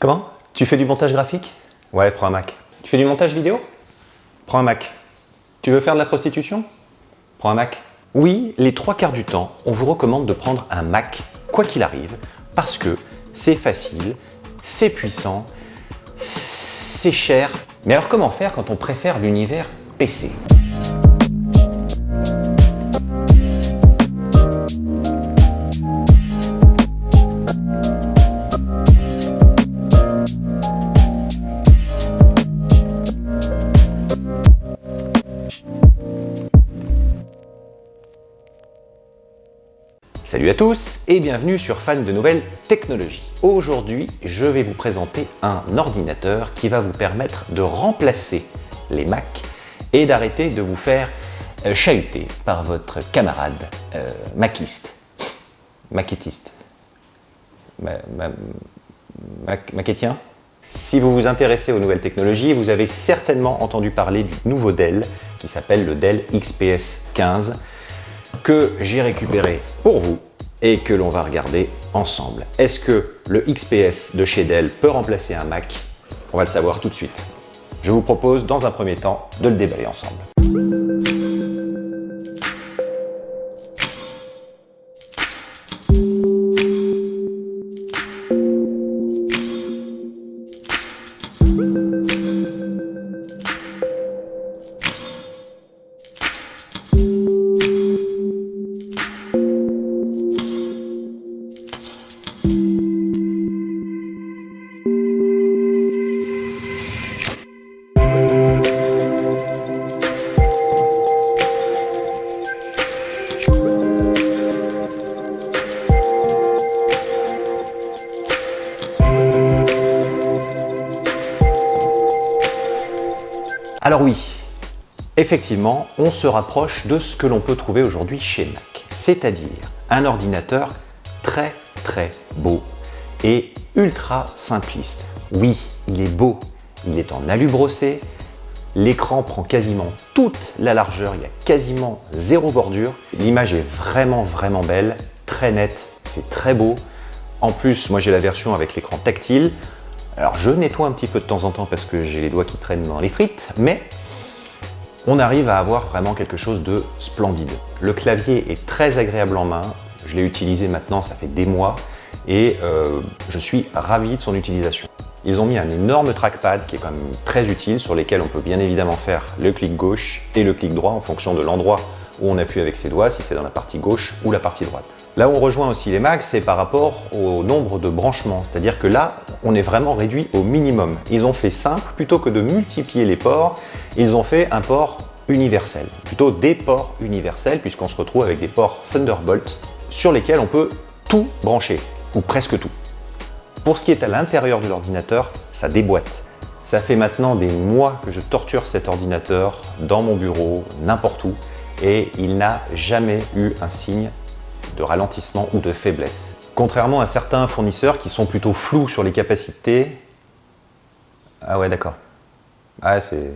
Comment? Tu fais du montage graphique? Ouais, prends un Mac. Tu fais du montage vidéo? Prends un Mac. Tu veux faire de la prostitution? Prends un Mac. Oui, les 3/4 du temps, on vous recommande de prendre un Mac, quoi qu'il arrive, parce que c'est facile, c'est puissant, c'est cher. Mais alors comment faire quand on préfère l'univers PC? Salut à tous et bienvenue sur Fan de Nouvelles Technologies. Aujourd'hui, je vais vous présenter un ordinateur qui va vous permettre de remplacer les Macs et d'arrêter de vous faire chahuter par votre camarade maquiste. Maquettiste. Maquettien. Si vous vous intéressez aux nouvelles technologies, vous avez certainement entendu parler du nouveau Dell qui s'appelle le Dell XPS 15 que j'ai récupéré pour vous et que l'on va regarder ensemble. Est-ce que le XPS de chez Dell peut remplacer un Mac? On va le savoir tout de suite. Je vous propose dans un premier temps de le déballer ensemble. Alors oui, effectivement, on se rapproche de ce que l'on peut trouver aujourd'hui chez Mac, c'est-à-dire un ordinateur très beau et ultra simpliste. Oui, il est beau, il est en alu brossé, l'écran prend quasiment toute la largeur, il y a quasiment zéro bordure, l'image est vraiment belle, très nette, c'est très beau. En plus, moi j'ai la version avec l'écran tactile. Alors je nettoie un petit peu de temps en temps parce que j'ai les doigts qui traînent dans les frites, mais on arrive à avoir vraiment quelque chose de splendide. Le clavier est très agréable en main, je l'ai utilisé maintenant, ça fait des mois, et je suis ravi de son utilisation. Ils ont mis un énorme trackpad qui est quand même très utile, sur lesquels on peut bien évidemment faire le clic gauche et le clic droit en fonction de l'endroit où on appuie avec ses doigts, si c'est dans la partie gauche ou la partie droite. Là où on rejoint aussi les Macs, c'est par rapport au nombre de branchements, c'est-à-dire que là, on est vraiment réduit au minimum. Ils ont fait simple, plutôt que de multiplier les ports, ils ont fait un port universel, plutôt des ports universels, puisqu'on se retrouve avec des ports Thunderbolt sur lesquels on peut tout brancher, ou presque tout. Pour ce qui est à l'intérieur de l'ordinateur, ça déboîte. Ça fait maintenant des mois que je torture cet ordinateur dans mon bureau, n'importe où, et il n'a jamais eu un signe de ralentissement ou de faiblesse. Contrairement à certains fournisseurs qui sont plutôt flous sur les capacités. Ah ouais, d'accord. Ah, c'est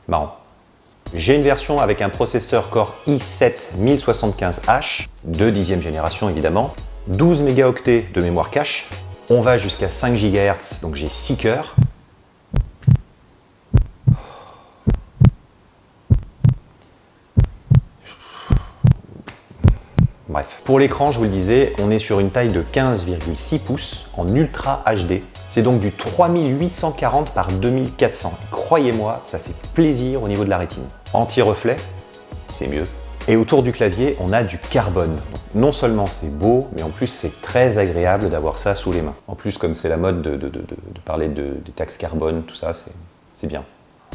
marrant. J'ai une version avec un processeur Core i7 1075H, de 10e génération évidemment, 12 mégaoctets de mémoire cache, on va jusqu'à 5 GHz, donc j'ai 6 cœurs. Bref, pour l'écran, je vous le disais, on est sur une taille de 15,6 pouces en Ultra HD. C'est donc du 3840 par 2400. Croyez-moi, ça fait plaisir au niveau de la rétine. Anti-reflet, c'est mieux. Et autour du clavier, on a du carbone. Donc, non seulement c'est beau, mais en plus c'est très agréable d'avoir ça sous les mains. En plus, comme c'est la mode de parler des taxes carbone, tout ça, c'est bien.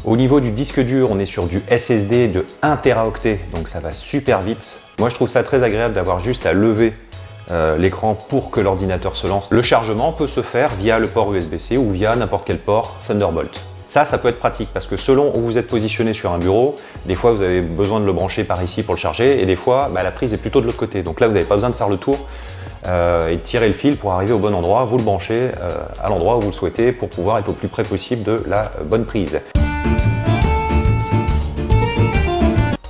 Au niveau du disque dur, on est sur du SSD de 1 Teraoctet, donc ça va super vite. Moi, je trouve ça très agréable d'avoir juste à lever l'écran pour que l'ordinateur se lance. Le chargement peut se faire via le port USB-C ou via n'importe quel port Thunderbolt. Ça peut être pratique parce que selon où vous êtes positionné sur un bureau, des fois vous avez besoin de le brancher par ici pour le charger et des fois la prise est plutôt de l'autre côté. Donc là, vous n'avez pas besoin de faire le tour et de tirer le fil pour arriver au bon endroit. Vous le branchez à l'endroit où vous le souhaitez pour pouvoir être au plus près possible de la bonne prise.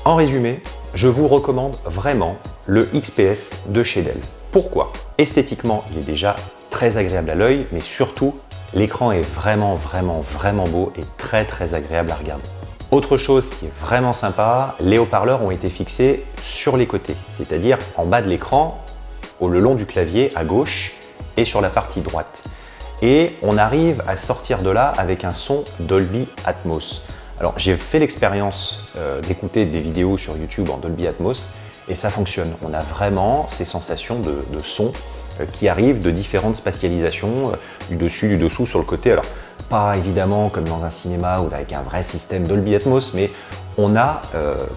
En résumé, je vous recommande vraiment le XPS de chez Dell. Pourquoi? Esthétiquement, il est déjà très agréable à l'œil, mais surtout, l'écran est vraiment beau et très agréable à regarder. Autre chose qui est vraiment sympa, les haut-parleurs ont été fixés sur les côtés, c'est-à-dire en bas de l'écran, le long du clavier à gauche et sur la partie droite. Et on arrive à sortir de là avec un son Dolby Atmos. Alors j'ai fait l'expérience d'écouter des vidéos sur YouTube en Dolby Atmos et ça fonctionne. On a vraiment ces sensations de son qui arrivent de différentes spatialisations, du dessus, du dessous, sur le côté. Alors pas évidemment comme dans un cinéma ou avec un vrai système Dolby Atmos, mais on a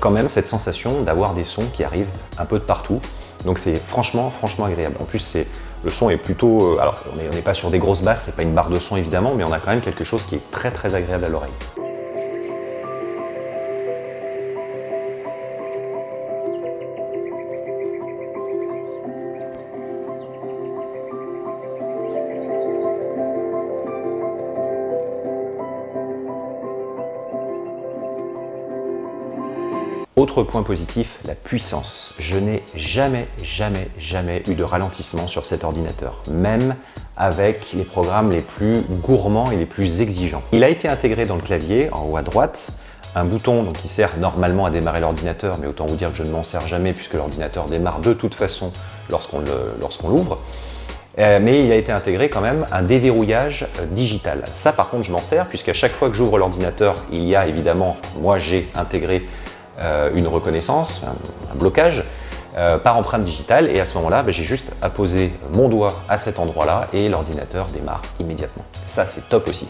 quand même cette sensation d'avoir des sons qui arrivent un peu de partout. Donc c'est franchement agréable. En plus le son est plutôt, alors on n'est pas sur des grosses basses, c'est pas une barre de son évidemment, mais on a quand même quelque chose qui est très agréable à l'oreille. Autre point positif, la puissance. Je n'ai jamais eu de ralentissement sur cet ordinateur, même avec les programmes les plus gourmands et les plus exigeants. Il a été intégré dans le clavier, en haut à droite, un bouton qui sert normalement à démarrer l'ordinateur, mais autant vous dire que je ne m'en sers jamais puisque l'ordinateur démarre de toute façon lorsqu'on l'ouvre. Mais il a été intégré quand même un déverrouillage digital. Ça par contre je m'en sers puisqu'à chaque fois que j'ouvre l'ordinateur, il y a évidemment, moi j'ai intégré une reconnaissance, un blocage par empreinte digitale et à ce moment-là, j'ai juste à poser mon doigt à cet endroit-là et l'ordinateur démarre immédiatement. Ça, c'est top aussi.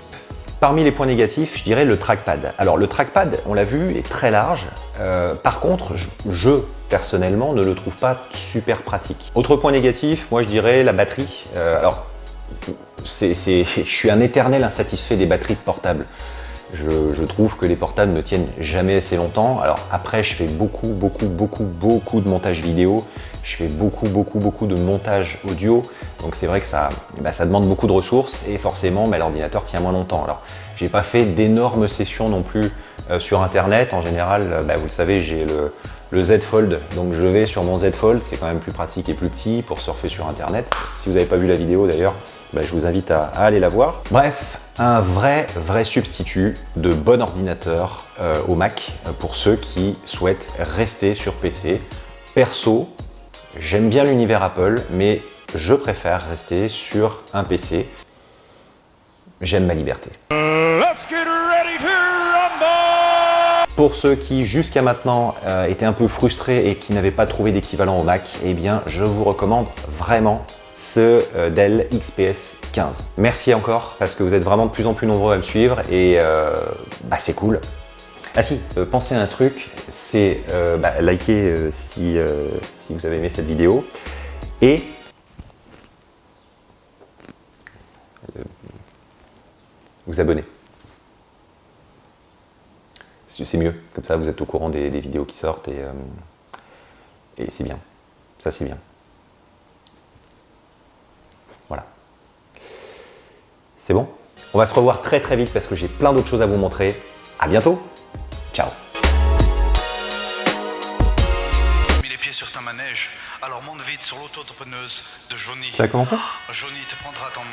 Parmi les points négatifs, je dirais le trackpad. Alors le trackpad, on l'a vu, est très large. Par contre, je personnellement ne le trouve pas super pratique. Autre point négatif, moi je dirais la batterie. Alors, je suis un éternel insatisfait des batteries de portables. Je trouve que les portables ne tiennent jamais assez longtemps. Alors après, je fais beaucoup de montage vidéo. Je fais beaucoup de montage audio. Donc c'est vrai que ça demande beaucoup de ressources et forcément, l'ordinateur tient moins longtemps. Alors, j'ai pas fait d'énormes sessions non plus sur Internet. En général, vous le savez, j'ai le Z Fold. Donc je vais sur mon Z Fold. C'est quand même plus pratique et plus petit pour surfer sur Internet. Si vous n'avez pas vu la vidéo d'ailleurs, je vous invite à aller la voir. Bref, un vrai substitut de bon ordinateur au Mac pour ceux qui souhaitent rester sur PC. Perso, j'aime bien l'univers Apple, mais je préfère rester sur un PC. J'aime ma liberté. Let's get ready to rumble! Pour ceux qui jusqu'à maintenant étaient un peu frustrés et qui n'avaient pas trouvé d'équivalent au Mac, eh bien je vous recommande vraiment ce Dell XPS 15. Merci encore parce que vous êtes vraiment de plus en plus nombreux à me suivre et c'est cool. Ah si, pensez à un truc, c'est liker si vous avez aimé cette vidéo et vous abonner. C'est mieux, comme ça vous êtes au courant des vidéos qui sortent et c'est bien. Ça c'est bien. Voilà. C'est bon? On va se revoir très vite parce que j'ai plein d'autres choses à vous montrer. À bientôt. Ciao. Mis les pieds sur ta manège, alors monte vite sur l'auto-entrepreneuse de Johnny. Ça a commencé? Johnny te prendra ton main.